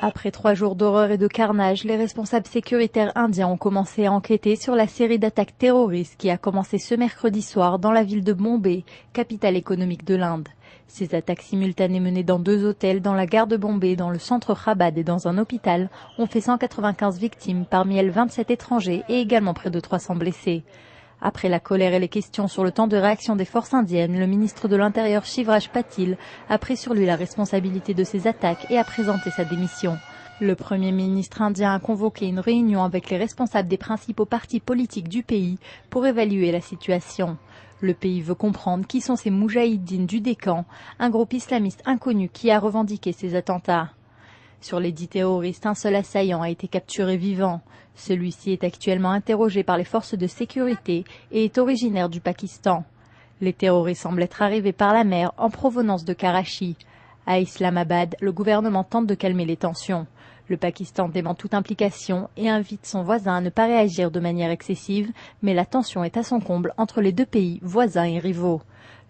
Après 3 jours d'horreur et de carnage, les responsables sécuritaires indiens ont commencé à enquêter sur la série d'attaques terroristes qui a commencé ce mercredi soir dans la ville de Bombay, capitale économique de l'Inde. Ces attaques simultanées menées dans 2 hôtels, dans la gare de Bombay, dans le centre Chabad et dans un hôpital ont fait 195 victimes, parmi elles 27 étrangers et également près de 300 blessés. Après la colère et les questions sur le temps de réaction des forces indiennes, le ministre de l'Intérieur Shivraj Patil a pris sur lui la responsabilité de ces attaques et a présenté sa démission. Le Premier ministre indien a convoqué une réunion avec les responsables des principaux partis politiques du pays pour évaluer la situation. Le pays veut comprendre qui sont ces moudjahidines du Décan, un groupe islamiste inconnu qui a revendiqué ces attentats. Sur les 10 terroristes, un seul assaillant a été capturé vivant. Celui-ci est actuellement interrogé par les forces de sécurité et est originaire du Pakistan. Les terroristes semblent être arrivés par la mer en provenance de Karachi. À Islamabad, le gouvernement tente de calmer les tensions. Le Pakistan dément toute implication et invite son voisin à ne pas réagir de manière excessive, mais la tension est à son comble entre les 2 pays voisins et rivaux.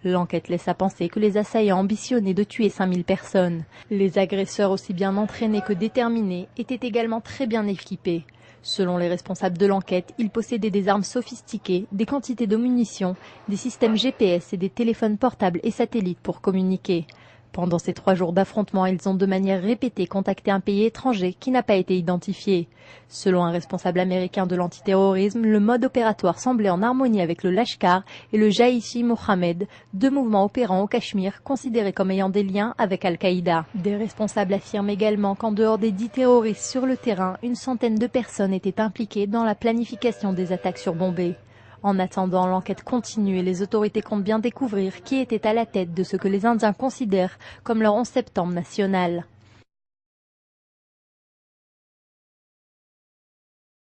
L'enquête laisse à penser que les assaillants ambitionnaient de tuer 5000 personnes. Les agresseurs, aussi bien entraînés que déterminés, étaient également très bien équipés. Selon les responsables de l'enquête, ils possédaient des armes sophistiquées, des quantités de munitions, des systèmes GPS et des téléphones portables et satellites pour communiquer. Pendant ces 3 jours d'affrontement, ils ont de manière répétée contacté un pays étranger qui n'a pas été identifié. Selon un responsable américain de l'antiterrorisme, le mode opératoire semblait en harmonie avec le Lashkar et le Jaish-e-Mohammed, 2 mouvements opérants au Cachemire considérés comme ayant des liens avec Al-Qaïda. Des responsables affirment également qu'en dehors des 10 terroristes sur le terrain, une centaine de personnes étaient impliquées dans la planification des attaques sur Bombay. En attendant, l'enquête continue et les autorités comptent bien découvrir qui était à la tête de ce que les Indiens considèrent comme leur 11 septembre national.